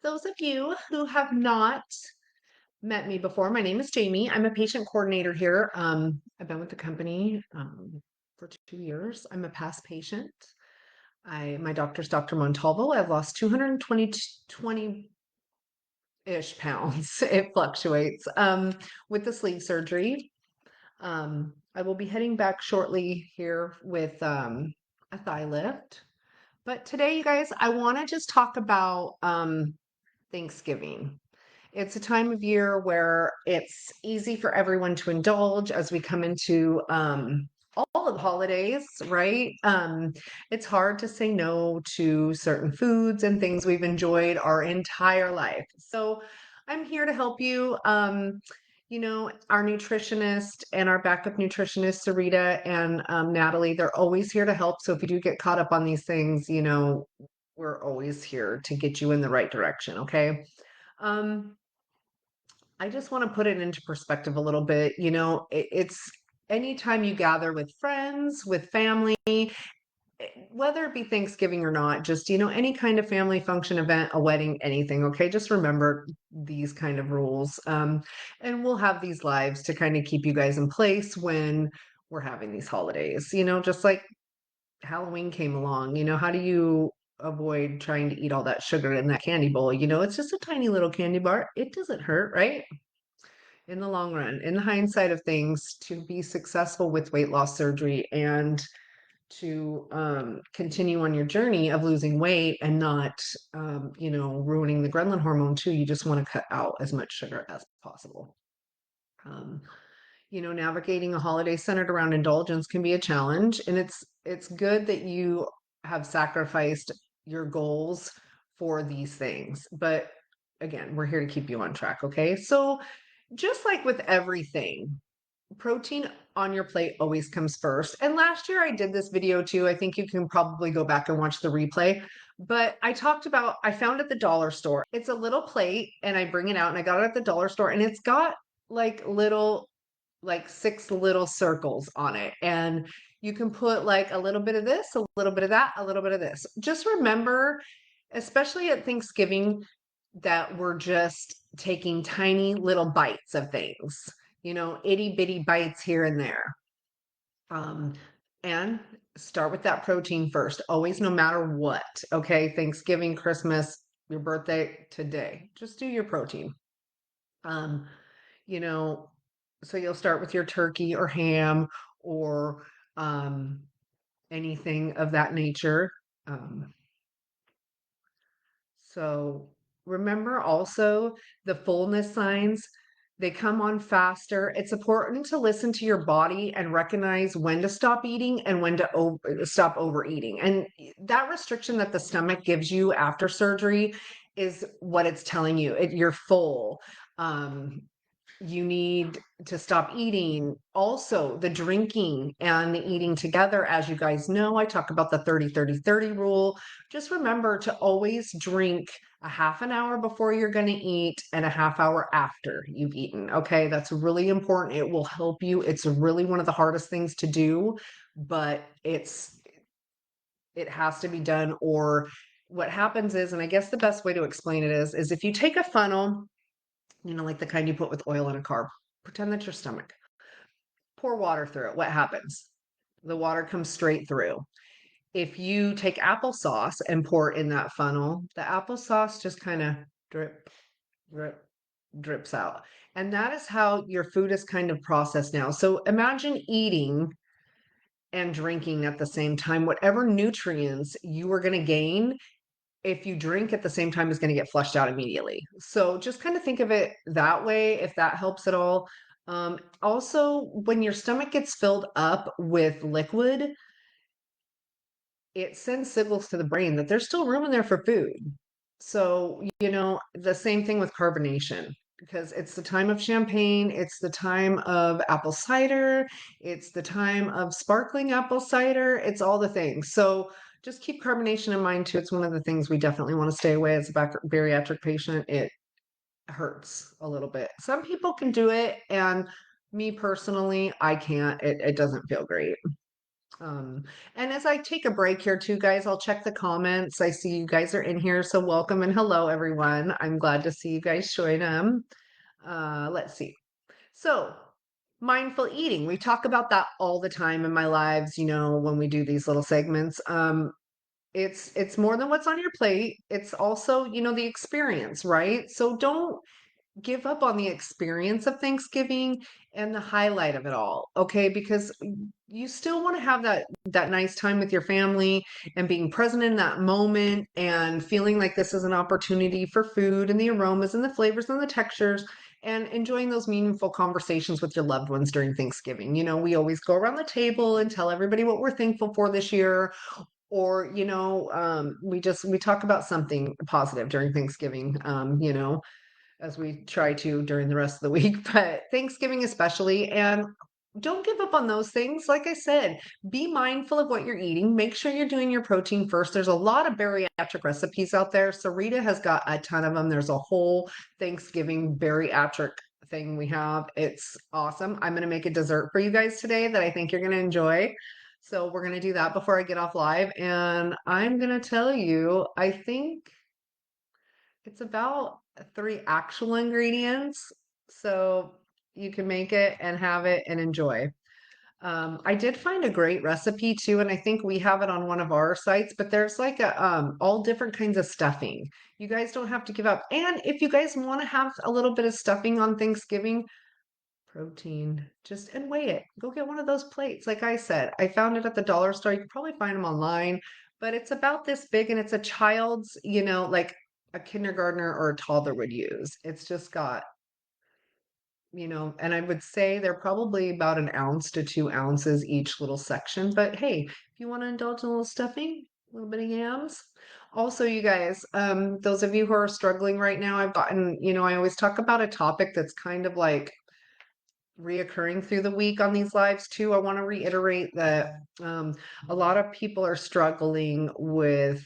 Those of you who have not met me before, my name is Jamie. I'm a patient coordinator here. I've been with the company for 2 years. I'm a past patient. My doctor's Dr. Montalvo. I've lost 220-ish pounds. It fluctuates with the sleeve surgery. I will be heading back shortly here with a thigh lift. But today, you guys, I want to just talk about Thanksgiving. It's a time of year where it's easy for everyone to indulge as we come into all of the holidays, right? It's hard to say no to certain foods and things we've enjoyed our entire life. So I'm here to help you. Our nutritionist and our backup nutritionist, Sarita and Natalie, they're always here to help. So if you do get caught up on these things, we're always here to get you in the right direction. Okay. Um, I just want to put it into perspective a little bit. It's anytime you gather with friends, with family, whether it be Thanksgiving or not, just, any kind of family function, event, a wedding, anything. Okay. Just remember these kind of rules. And we'll have these lives to kind of keep you guys in place when we're having these holidays, just like Halloween came along. How do you avoid trying to eat all that sugar in that candy bowl? It's just a tiny little candy bar. It doesn't hurt, right? In the long run, in the hindsight of things, to be successful with weight loss surgery and to continue on your journey of losing weight and not, ruining the ghrelin hormone too, you just want to cut out as much sugar as possible. Um, Navigating a holiday centered around indulgence can be a challenge, and it's good that you have sacrificed your goals for these things. But again, we're here to keep you on track, okay? So just like with everything, protein on your plate always comes first. And last year I did this video too. I think you can probably go back and watch the replay. But I found at the dollar store. It's a little plate and I bring it out and I got it at the dollar store and it's got like 6 little circles on it. And you can put like a little bit of this, a little bit of that, a little bit of this. Just remember, especially at Thanksgiving, that we're just taking tiny little bites of things, itty bitty bites here and there. Um, and start with that protein first, always, no matter what. Okay. Thanksgiving, Christmas, your birthday, today, just do your protein. Um, you know, so you'll start with your turkey or ham or anything of that nature. Um, So remember also the fullness signs, they come on faster. It's important to listen to your body and recognize when to stop eating and when to stop overeating. And that restriction that the stomach gives you after surgery is what it's telling you. You're full. Um, you need to stop eating. Also, the drinking and the eating together. As you guys know, I talk about the 30-30-30 rule. Just remember to always drink a half an hour before you're going to eat and a half hour after you've eaten. Okay, that's really important. It will help you. It's really one of the hardest things to do, but it has to be done. Or what happens is, and I guess the best way to explain it is if you take a funnel, like the kind you put with oil in a car. Pretend that's your stomach. Pour water through it. What happens? The water comes straight through. If you take applesauce and pour it in that funnel, the applesauce just kind of drip, drip, drips out. And that is how your food is kind of processed now. So imagine eating and drinking at the same time. Whatever nutrients you are going to gain, if you drink at the same time, is going to get flushed out immediately. So just kind of think of it that way, if that helps at all. Also, when your stomach gets filled up with liquid, it sends signals to the brain that there's still room in there for food. So, the same thing with carbonation, because it's the time of champagne, it's the time of apple cider, it's the time of sparkling apple cider, it's all the things. So, just keep carbonation in mind too. It's one of the things we definitely want to stay away as a bariatric patient. It hurts a little bit. Some people can do it, and me personally, I can't. It doesn't feel great. Um, and as I take a break here too, guys, I'll check the comments. I see you guys are in here, so welcome and hello, everyone. I'm glad to see you guys join them. Let's see. So, mindful eating. We talk about that all the time in my lives, when we do these little segments. It's more than what's on your plate. It's also, the experience, right? So don't give up on the experience of Thanksgiving and the highlight of it all, okay? Because you still want to have that nice time with your family and being present in that moment and feeling like this is an opportunity for food and the aromas and the flavors and the textures and enjoying those meaningful conversations with your loved ones during Thanksgiving. We always go around the table and tell everybody what we're thankful for this year, or we talk about something positive during Thanksgiving, as we try to during the rest of the week, but Thanksgiving especially. And don't give up on those things. Like I said, be mindful of what you're eating. Make sure you're doing your protein first. There's a lot of bariatric recipes out there. Sarita has got a ton of them. There's a whole Thanksgiving bariatric thing we have. It's awesome. I'm going to make a dessert for you guys today that I think you're going to enjoy. So we're going to do that before I get off live. And I'm going to tell you, I think it's about three actual ingredients, so you can make it and have it and enjoy. I did find a great recipe too, and I think we have it on one of our sites, but there's like all different kinds of stuffing. You guys don't have to give up. And if you guys want to have a little bit of stuffing on Thanksgiving, protein, just and weigh it. Go get one of those plates. Like I said, I found it at the dollar store. You can probably find them online, but it's about this big and it's a child's, like a kindergartner or a toddler would use. It's just got, and I would say they're probably about an ounce to 2 ounces each little section. But hey, if you want to indulge in a little stuffing, a little bit of yams. Also, you guys, those of you who are struggling right now, I've gotten, I always talk about a topic that's kind of like reoccurring through the week on these lives too. I want to reiterate that a lot of people are struggling with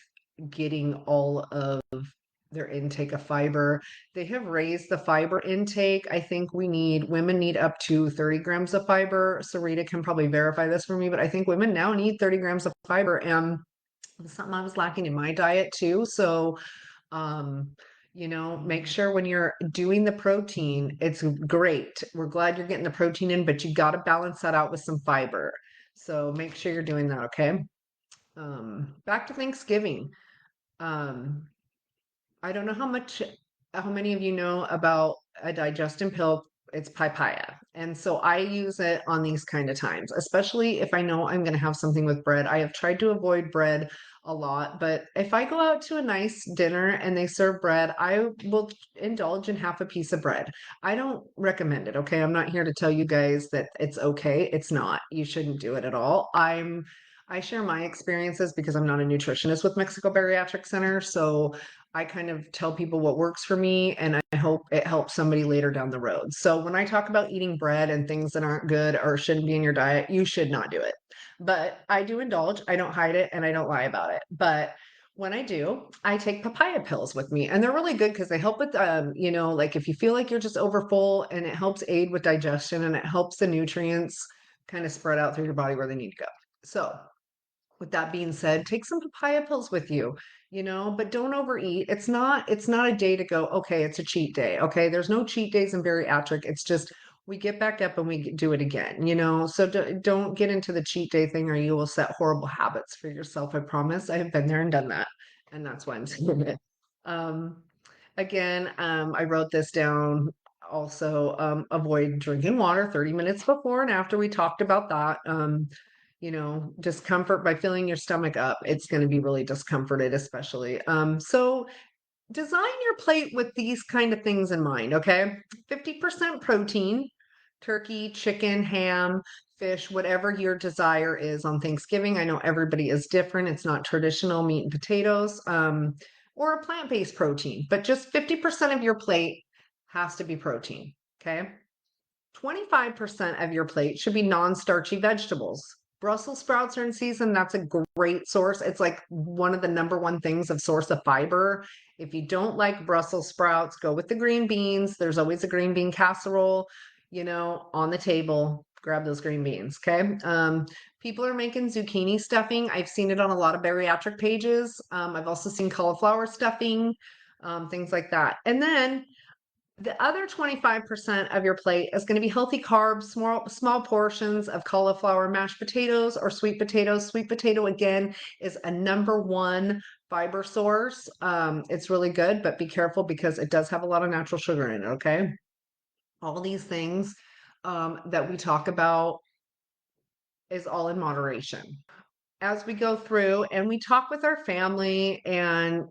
getting all of their intake of fiber. They have raised the fiber intake. I think women need up to 30 grams of fiber. Sarita can probably verify this for me, but I think women now need 30 grams of fiber. And it's something I was lacking in my diet too. So um, make sure when you're doing the protein, it's great. We're glad you're getting the protein in, but you got to balance that out with some fiber. So make sure you're doing that, okay? Back to Thanksgiving. Um, I don't know how many of you know about a digestion pill. It's papaya. And so I use it on these kind of times, especially if I know I'm going to have something with bread. I have tried to avoid bread a lot, but if I go out to a nice dinner and they serve bread, I will indulge in half a piece of bread. I don't recommend it, okay? I'm not here to tell you guys that it's okay. It's not. You shouldn't do it at all. I share my experiences because I'm not a nutritionist with Mexico Bariatric Center, so I kind of tell people what works for me, and I hope it helps somebody later down the road. So when I talk about eating bread and things that aren't good or shouldn't be in your diet, you should not do it. But I do indulge, I don't hide it, and I don't lie about it. But when I do, I take papaya pills with me, and they're really good because they help with, like if you feel like you're just overfull, and it helps aid with digestion and it helps the nutrients kind of spread out through your body where they need to go. So with that being said, take some papaya pills with you, but don't overeat. It's not a day to go, okay, it's a cheat day. Okay. There's no cheat days in bariatric. It's just we get back up and we do it again, So don't get into the cheat day thing or you will set horrible habits for yourself. I promise. I have been there and done that. And that's why I'm saying it. Um, Again, I wrote this down also. Avoid drinking water 30 minutes before and after. We talked about that. Discomfort by filling your stomach up. It's going to be really discomforted, especially. So design your plate with these kind of things in mind, okay? 50% protein, turkey, chicken, ham, fish, whatever your desire is on Thanksgiving. I know everybody is different. It's not traditional meat and potatoes, or a plant-based protein, but just 50% of your plate has to be protein, okay? 25% of your plate should be non-starchy vegetables. Brussels sprouts are in season. That's a great source. It's like one of the number one things of source of fiber. If you don't like Brussels sprouts, go with the green beans. There's always a green bean casserole, on the table. grab those green beans. Okay. People are making zucchini stuffing. I've seen it on a lot of bariatric pages. I've also seen cauliflower stuffing, things like that. And then the other 25% of your plate is going to be healthy carbs, small portions of cauliflower mashed potatoes or sweet potatoes. Sweet potato, again, is a number one fiber source. It's really good, but be careful because it does have a lot of natural sugar in it, okay? All these things that we talk about is all in moderation. As we go through and we talk with our family and,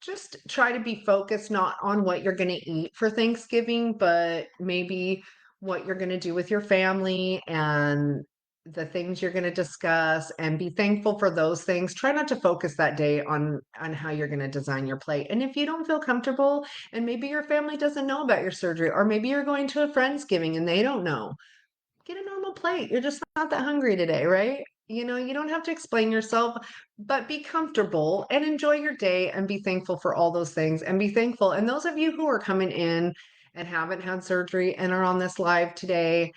just try to be focused not on what you're going to eat for Thanksgiving, but maybe what you're going to do with your family and the things you're going to discuss, and be thankful for those things. Try not to focus that day on how you're going to design your plate. And if you don't feel comfortable and maybe your family doesn't know about your surgery, or maybe you're going to a Friendsgiving and they don't know, get a normal plate. You're just not that hungry today, right? You don't have to explain yourself, but be comfortable and enjoy your day and be thankful for all those things and be thankful. And those of you who are coming in and haven't had surgery and are on this live today,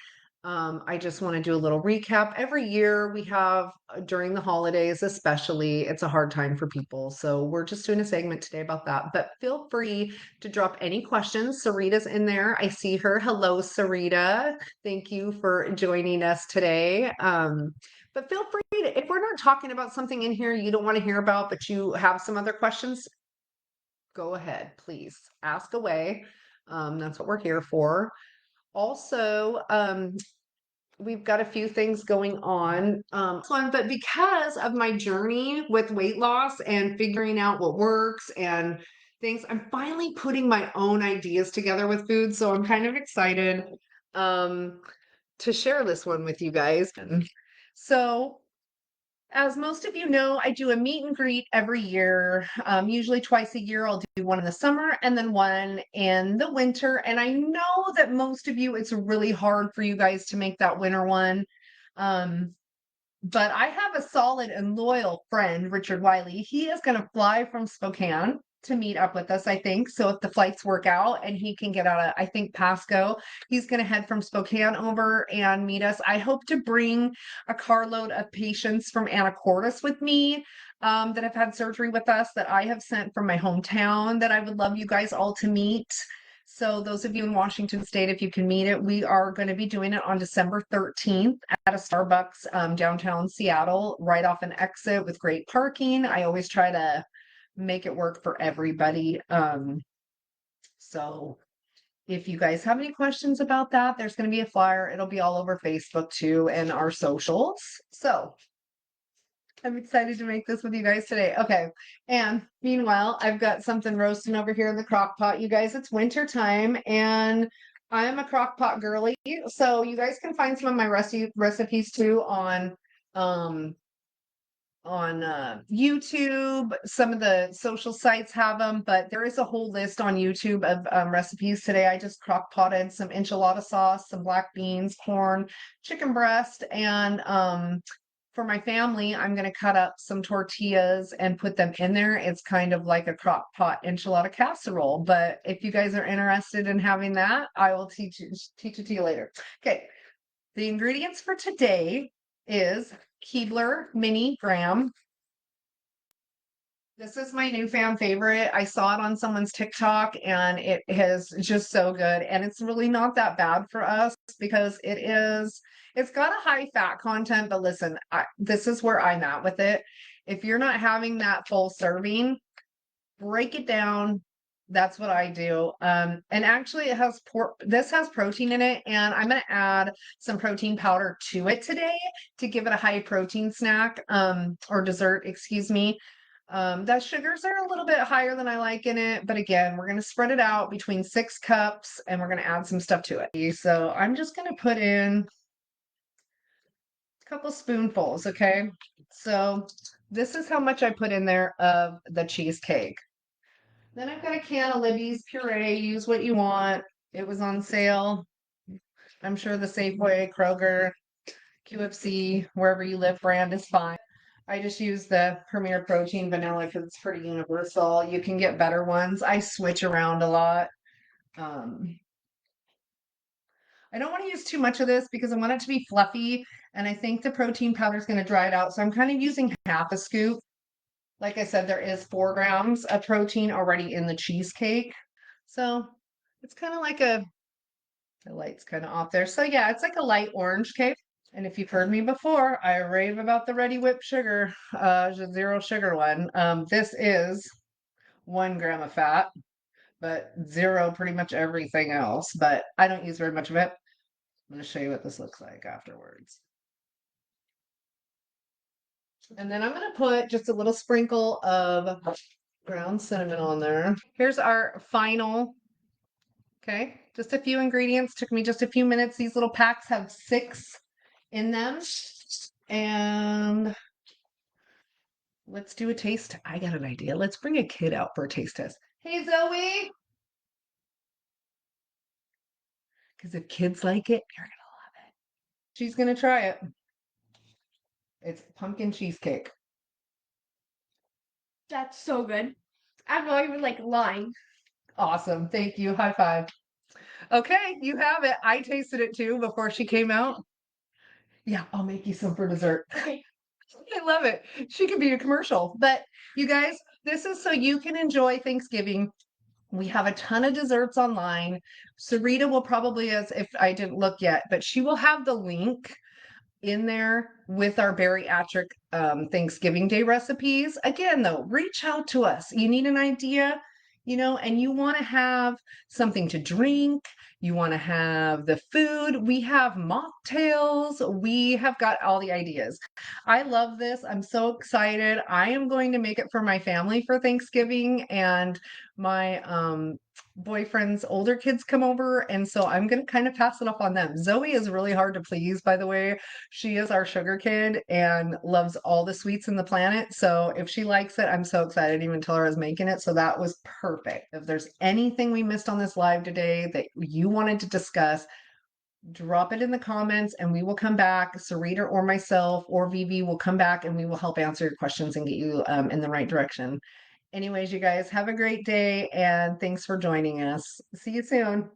I just want to do a little recap. Every year we have, during the holidays, especially, it's a hard time for people. So we're just doing a segment today about that. But feel free to drop any questions. Sarita's in there. I see her. Hello, Sarita. Thank you for joining us today. But feel free to, if we're not talking about something in here you don't want to hear about, but you have some other questions, go ahead, please ask away. That's what we're here for. Also, we've got a few things going on. But because of my journey with weight loss and figuring out what works and things, I'm finally putting my own ideas together with food. So I'm kind of excited to share this one with you guys. So, as most of you know, I do a meet and greet every year. Usually twice a year. I'll do one in the summer and then one in the winter. And I know that most of you, it's really hard for you guys to make that winter one. But I have a solid and loyal friend, Richard Wiley. He is going to fly from Spokane to meet up with us, I think. So if the flights work out and he can get out of, I think, Pasco, he's going to head from Spokane over and meet us. I hope to bring a carload of patients from Anacortes with me that have had surgery with us that I have sent from my hometown that I would love you guys all to meet. So those of you in Washington State, if you can meet it, we are going to be doing it on December 13th at a Starbucks downtown Seattle, right off an exit with great parking. I always try to make it work for everybody. So if you guys have any questions about that, there's going to be a flyer. It'll be all over Facebook too and our socials. So I'm excited to make this with you guys today. Okay. And meanwhile, I've got something roasting over here in the crock pot. You guys, it's winter time and I am a crock pot girly. So you guys can find some of my recipes too um on YouTube. Some of the social sites have them, but there is a whole list on YouTube of recipes. Today I just crock potted some enchilada sauce, some black beans, corn, chicken breast, and for my family, I'm going to cut up some tortillas and put them in there. It's kind of like a crock pot enchilada casserole. But if you guys are interested in having that, I will teach it to you later. Okay. The ingredients for today is Keebler mini graham. This is my newfound favorite. I saw it on someone's TikTok and it is just so good. And it's really not that bad for us because it's got a high fat content, but listen, this is where I'm at with it. If you're not having that full serving, break it down. That's what I do. And actually this has protein in it, and I'm going to add some protein powder to it today to give it a high protein snack, or dessert, excuse me. That sugars are a little bit higher than I like in it, but again, we're going to spread it out between 6 cups and we're going to add some stuff to it. So I'm just going to put in a couple spoonfuls, okay? So this is how much I put in there of the cheesecake. Then I've got a can of Libby's puree. Use what you want. It was on sale. I'm sure the Safeway, Kroger, QFC, wherever you live brand is fine. I just use the Premier Protein vanilla because it's pretty universal. You can get better ones. I switch around a lot. I don't want to use too much of this because I want it to be fluffy, and I think the protein powder is going to dry it out. So I'm kind of using half a scoop. Like I said, there is 4 grams of protein already in the cheesecake. So it's kind of like the light's kind of off there. So yeah, it's like a light orange cake. And if you've heard me before, I rave about the ready whipped sugar, the zero sugar one. This is 1 gram of fat, but zero pretty much everything else. But I don't use very much of it. I'm going to show you what this looks like afterwards. And then I'm going to put just a little sprinkle of ground cinnamon on there. Here's our final. Okay, just a few ingredients. Took me just a few minutes. These little packs have 6 in them. And let's do a taste. I got an idea. Let's bring a kid out for a taste test. Hey, Zoe. Because if kids like it, you're going to love it. She's going to try it. It's pumpkin cheesecake. That's so good. I'm not even like lying. Awesome. Thank you. High five. Okay, you have it. I tasted it too before she came out. Yeah, I'll make you some for dessert. Okay. I love it. She could be a commercial. But you guys, this is so you can enjoy Thanksgiving. We have a ton of desserts online. Sarita will probably, as if I didn't look yet, but she will have the link in there with our bariatric Thanksgiving Day recipes. Again, though, reach out to us. You need an idea, and you want to have something to drink. You want to have the food. We have mocktails. We have got all the ideas. I love this. I'm so excited. I am going to make it for my family for Thanksgiving, and my boyfriend's older kids come over, and so I'm going to kind of pass it off on them. Zoe is really hard to please, by the way. She is our sugar kid and loves all the sweets in the planet. So if she likes it, I'm so excited. I didn't even tell her I was making it. So that was perfect. If there's anything we missed on this live today that you wanted to discuss, drop it in the comments and we will come back. Sarita or myself or Vivi will come back and we will help answer your questions and get you in the right direction. Anyways, you guys have a great day and thanks for joining us. See you soon.